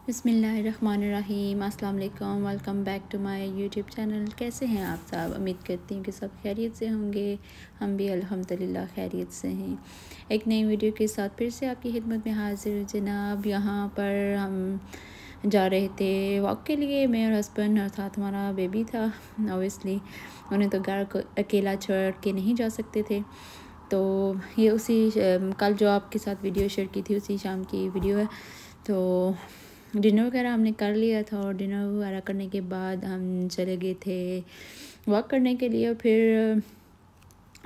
बिस्मिल्लाहिर्रहमानिर्रहीम। अस्सलाम वालेकुम। Welcome back to my YouTube channel. कैसे हैं आप सब? उम्मीद करती हूँ कि सब खैरियत से होंगे। हम भी अल्हम्दुलिल्लाह खैरियत से हैं। एक नई वीडियो के साथ फिर से आपकी खिदमत में हाजिर जनाब। यहाँ पर हम जा रहे थे वॉक के लिए, मैं और हस्बैंड, और साथ हमारा बेबी था। ऑब्वियसली उन्हें तो घर को अकेला छोड़ के नहीं जा सकते थे, तो ये उसी कल जो आपके साथ वीडियो शेयर की थी उसी शाम की वीडियो है। तो डिनर वगैरह हमने कर लिया था और डिनर वगैरह करने के बाद हम चले गए थे वॉक करने के लिए। और फिर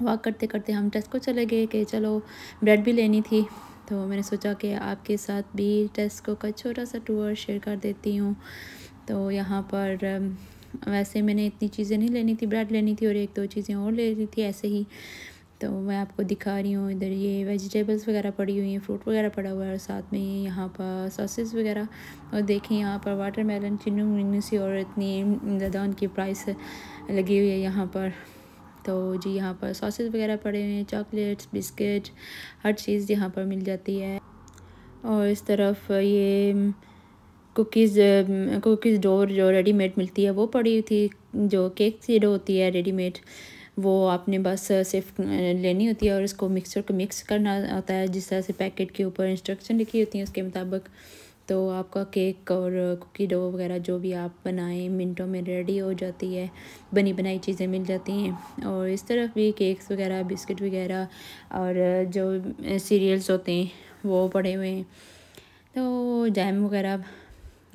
वॉक करते करते हम टेस्को चले गए कि चलो ब्रेड भी लेनी थी, तो मैंने सोचा कि आपके साथ भी टेस्को का छोटा सा टूर शेयर कर देती हूँ। तो यहाँ पर वैसे मैंने इतनी चीज़ें नहीं लेनी थी, ब्रेड लेनी थी और एक दो चीज़ें और ले ली थी ऐसे ही। तो मैं आपको दिखा रही हूँ, इधर ये वेजिटेबल्स वगैरह पड़ी हुई हैं, फ्रूट वगैरह पड़ा हुआ है और साथ में यहाँ पर सॉसेस वगैरह। और देखिए यहाँ पर वाटरमेलन, चिन्नू मिन्नू सी, और इतनी ज़्यादा उनकी प्राइस लगी हुई है यहाँ पर। तो जी यहाँ पर सॉसेस वगैरह पड़े हुए हैं, चॉकलेट्स, बिस्किट, हर चीज़ यहाँ पर मिल जाती है। और इस तरफ ये कुकीज़ डो जो रेडीमेड मिलती है वो पड़ी हुई थी। जो केक की डो होती है रेडीमेड, वो आपने बस सिर्फ लेनी होती है और इसको मिक्सर को मिक्स करना होता है जिस तरह से पैकेट के ऊपर इंस्ट्रक्शन लिखी होती हैं उसके मुताबिक। तो आपका केक और कुकी डो वगैरह जो भी आप बनाएं मिनटों में रेडी हो जाती है, बनी बनाई चीज़ें मिल जाती हैं। और इस तरफ भी केक्स वगैरह, बिस्किट वगैरह और जो सीरियल्स होते हैं वो पड़े हुए हैं। तो जैम वगैरह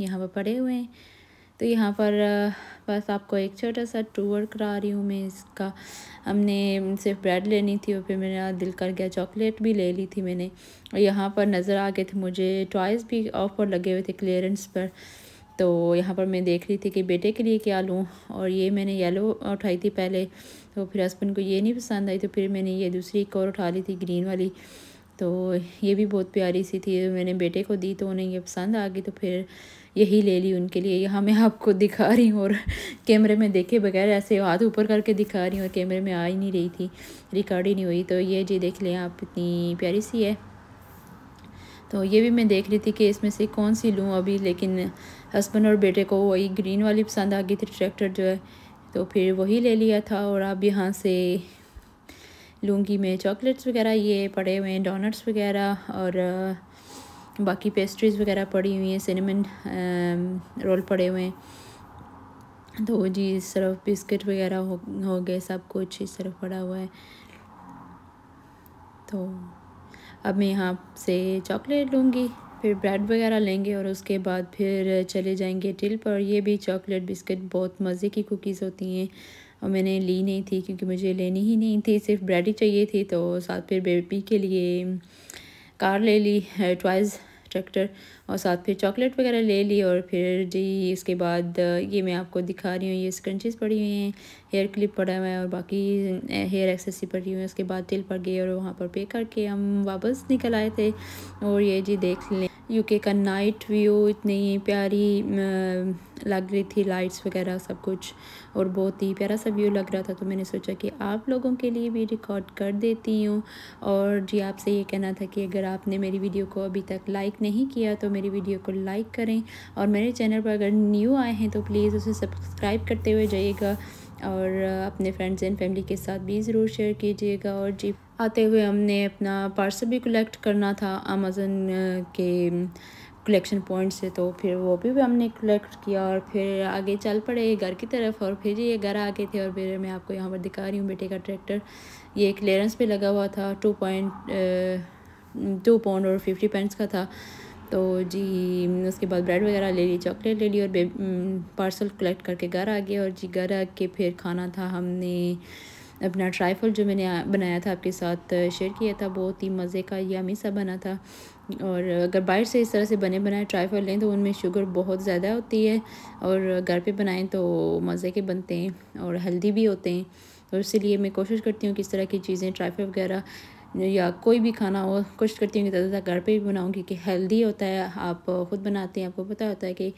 यहाँ पर पड़े हुए हैं। तो यहाँ पर बस आपको एक छोटा सा टूर करा रही हूँ मैं इसका। हमने सिर्फ ब्रेड लेनी थी और फिर मेरा दिल कर गया, चॉकलेट भी ले ली थी मैंने। और यहाँ पर नज़र आ गए थे मुझे टॉयज़ भी ऑफर लगे हुए थे क्लियरेंस पर। तो यहाँ पर मैं देख रही थी कि बेटे के लिए क्या लूँ, और ये मैंने येलो उठाई थी पहले, तो फिर हस्बैंड को ये नहीं पसंद आई, तो फिर मैंने ये दूसरी एक और उठा ली थी ग्रीन वाली। तो ये भी बहुत प्यारी सी थी, मैंने बेटे को दी तो उन्हें ये पसंद आ गई, तो फिर यही ले ली उनके लिए। यहाँ मैं आपको दिखा रही हूँ और कैमरे में देखे बगैर ऐसे हाथ ऊपर करके दिखा रही हूँ और कैमरे में आ ही नहीं रही थी, रिकॉर्ड ही नहीं हुई। तो ये जी देख लें आप, इतनी प्यारी सी है। तो ये भी मैं देख रही थी कि इसमें से कौन सी लूँ अभी, लेकिन हस्बैंड और बेटे को वही ग्रीन वाली पसंद आ गई थी, ट्रैक्टर जो है, तो फिर वही ले लिया था। और अब यहाँ से लूँगी मैं चॉकलेट्स वगैरह, ये पड़े हुए हैं डोनट्स वगैरह, और बाकी पेस्ट्रीज़ वगैरह पड़ी हुई हैं, सिनेमन रोल पड़े हुए हैं। तो जी इस तरफ बिस्किट वगैरह हो गए, सब कुछ इस तरफ पड़ा हुआ है। तो अब मैं यहाँ से चॉकलेट लूँगी, फिर ब्रेड वगैरह लेंगे और उसके बाद फिर चले जाएंगे टिल पर। ये भी चॉकलेट बिस्किट बहुत मज़े की कुकीज़ होती हैं और मैंने ली नहीं थी क्योंकि मुझे लेनी ही नहीं थी, सिर्फ ब्रेड ही चाहिए थी। तो साथ फिर बेबी के लिए कार ले ली, टॉयज़ ट्रैक्टर, और साथ फिर चॉकलेट वगैरह ले ली। और फिर जी इसके बाद ये मैं आपको दिखा रही हूँ, ये स्क्रंचीज़ पड़ी हुई हैं, हेयर क्लिप पड़ा हुआ है और बाकी हेयर एक्सेसरी पड़ी हुई है। उसके बाद टिल पर गए और वहाँ पर पे करके हम वापस निकल आए थे। और ये जी देख लें यूके का नाइट व्यू, इतनी प्यारी लग रही थी, लाइट्स वगैरह सब कुछ, और बहुत ही प्यारा सा व्यू लग रहा था। तो मैंने सोचा कि आप लोगों के लिए भी रिकॉर्ड कर देती हूँ। और जी आपसे ये कहना था कि अगर आपने मेरी वीडियो को अभी तक लाइक नहीं किया तो मेरी वीडियो को लाइक करें, और मेरे चैनल पर अगर न्यू आए हैं तो प्लीज़ उसे सब्सक्राइब करते हुए जाइएगा, और अपने फ्रेंड्स एंड फैमिली के साथ भी ज़रूर शेयर कीजिएगा। और जी आते हुए हमने अपना पार्सल भी कलेक्ट करना था अमेज़न के कलेक्शन पॉइंट से, तो फिर वो भी हमने कलेक्ट किया और फिर आगे चल पड़े घर की तरफ। और फिर ये घर आ गए थे और फिर मैं आपको यहाँ पर दिखा रही हूँ बेटे का ट्रैक्टर। ये क्लियरेंस पे लगा हुआ था, 2 पाउंड और 50 पेंस का था। तो जी उसके बाद ब्रेड वगैरह ले ली, चॉकलेट ले ली और पार्सल कलेक्ट करके घर आ गए। और जी घर आके फिर खाना था हमने अपना ट्राइफल जो मैंने बनाया था आपके साथ शेयर किया था, बहुत ही मज़े का यम्मी सा बना था। और अगर बाहर से इस तरह से बने बनाए ट्राइफल लें तो उनमें शुगर बहुत ज़्यादा होती है, और घर पे बनाएं तो मज़े के बनते हैं और हेल्दी भी होते हैं। तो इसीलिए मैं कोशिश करती हूँ कि इस तरह की चीज़ें ट्राइफल वगैरह या कोई भी खाना हो, कोशिश करती हूँ कि ज़्यादा घर पे भी बनाऊँ क्योंकि हेल्दी होता है। आप ख़ुद बनाते हैं, आपको पता होता है कि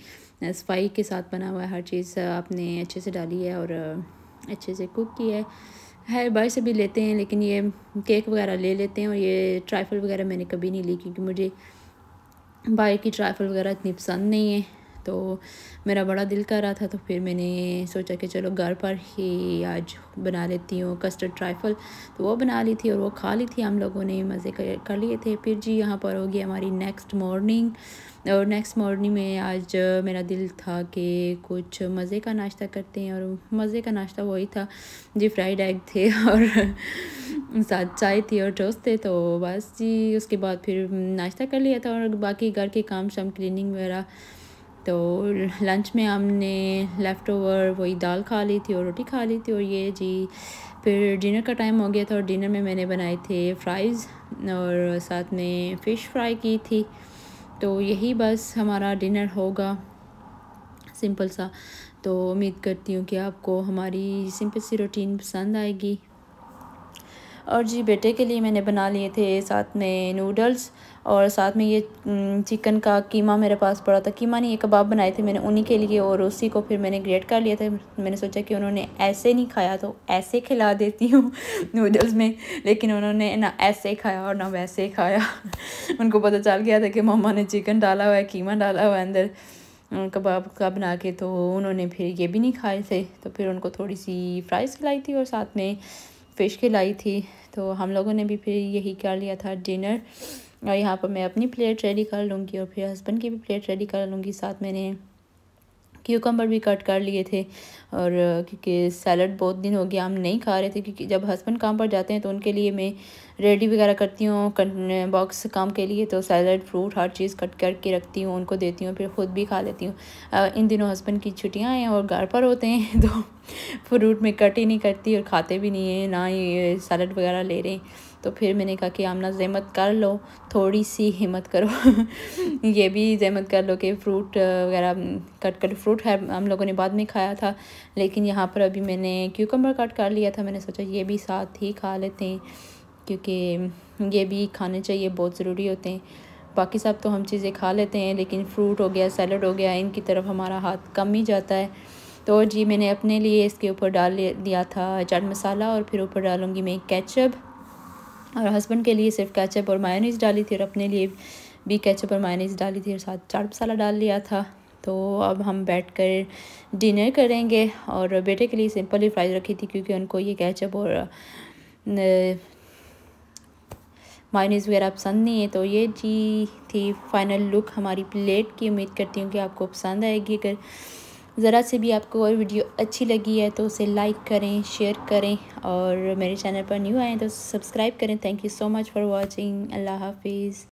सफाई के साथ बना हुआ है, हर चीज़ आपने अच्छे से डाली है और अच्छे से कुक की है। बाहर से भी लेते हैं लेकिन ये केक वगैरह ले लेते हैं, और ये ट्राइफल वगैरह मैंने कभी नहीं ली क्योंकि मुझे बाहर की ट्राइफल वगैरह इतनी पसंद नहीं है, तो मेरा बड़ा दिल कर रहा था, तो फिर मैंने सोचा कि चलो घर पर ही आज बना लेती हूँ कस्टर्ड ट्राइफल। तो वो बना ली थी और वो खा ली थी, हम लोगों ने मज़े कर लिए थे। फिर जी यहाँ पर हो गई हमारी नेक्स्ट मॉर्निंग, और नेक्स्ट मॉर्निंग में आज मेरा दिल था कि कुछ मज़े का नाश्ता करते हैं, और मज़े का नाश्ता वही था जी, फ्राइड एग थे और साथ चाय थी और टोस्ट थे। तो बस जी उसके बाद फिर नाश्ता कर लिया था, और बाकी घर के काम शाम क्लीनिंग वगैरह। तो लंच में हमने लेफ़्ट ओवर वही दाल खा ली थी और रोटी खा ली थी, और ये जी फिर डिनर का टाइम हो गया था, और डिनर में मैंने बनाए थे फ्राइज़ और साथ में फ़िश फ्राई की थी। तो यही बस हमारा डिनर होगा, सिंपल सा। तो उम्मीद करती हूँ कि आपको हमारी सिंपल सी रूटीन पसंद आएगी। और जी बेटे के लिए मैंने बना लिए थे साथ में नूडल्स, और साथ में ये चिकन का कीमा मेरे पास पड़ा था, कीमा नहीं ये कबाब बनाए थे मैंने उन्हीं के लिए, और उसी को फिर मैंने ग्रेट कर लिया था। मैंने सोचा कि उन्होंने ऐसे नहीं खाया तो ऐसे खिला देती हूँ नूडल्स में, लेकिन उन्होंने ना ऐसे खाया और ना वैसे खाया उनको पता चल गया था कि मम्मा ने चिकन डाला हुआ है, कीमा डाला हुआ है अंदर कबाब का बना के, तो उन्होंने फिर ये भी नहीं खाए थे। तो फिर उनको थोड़ी सी फ्राइज़ खिलाई थी और साथ में फ़िश खिलाई थी। तो हम लोगों ने भी फिर यही कर लिया था डिनर, और यहाँ पर मैं अपनी प्लेट रेडी कर लूँगी और फिर हस्बैंड की भी प्लेट रेडी कर लूँगी। साथ मैंने क्यूकम्बर भी कट कर लिए थे, और क्योंकि सैलड बहुत दिन हो गया हम नहीं खा रहे थे, क्योंकि जब हस्बैंड काम पर जाते हैं तो उनके लिए मैं रेडी वगैरह करती हूँ बॉक्स काम के लिए, तो सैलड फ्रूट हर चीज़ कट करके रखती हूँ, उनको देती हूँ, फिर ख़ुद भी खा लेती हूँ। इन दिनों हस्बैंड की छुट्टियाँ हैं और घर पर होते हैं तो फ्रूट में कट ही नहीं करती और खाते भी नहीं है, ना ही सैलड वगैरह ले रहे हैं। तो फिर मैंने कहा कि आमना ज़हमत कर लो, थोड़ी सी हिम्मत करो ये भी ज़हमत कर लो कि फ्रूट वगैरह कट कर, फ्रूट है हम लोगों ने बाद में खाया था, लेकिन यहाँ पर अभी मैंने क्यूकम्बर कट कर लिया था। मैंने सोचा ये भी साथ ही खा लेते हैं, क्योंकि ये भी खाने चाहिए, बहुत ज़रूरी होते हैं। बाकी सब तो हम चीज़ें खा लेते हैं, लेकिन फ्रूट हो गया, सैलड हो गया, इनकी तरफ हमारा हाथ कम ही जाता है। तो जी मैंने अपने लिए इसके ऊपर डाल दिया था चाट मसाला, और फिर ऊपर डालूँगी मैं केचप, और हस्बैंड के लिए सिर्फ केचप और मायोनीज़ डाली थी, और अपने लिए भी केचप और मायोनीज़ डाली थी, और साथ चाट मसाला डाल लिया था। तो अब हम बैठकर डिनर करेंगे, और बेटे के लिए सिंपल ही फ्राइज़ रखी थी, क्योंकि उनको ये केचप और मायोनीज़ वगैरह पसंद नहीं है। तो ये जी थी फाइनल लुक हमारी प्लेट की। उम्मीद करती हूँ कि आपको पसंद आएगी। अगर ज़रा से भी आपको और वीडियो अच्छी लगी है तो उसे लाइक करें, शेयर करें, और मेरे चैनल पर न्यू आए तो सब्सक्राइब करें। Thank you so much for watching. अल्लाह हाफिज़।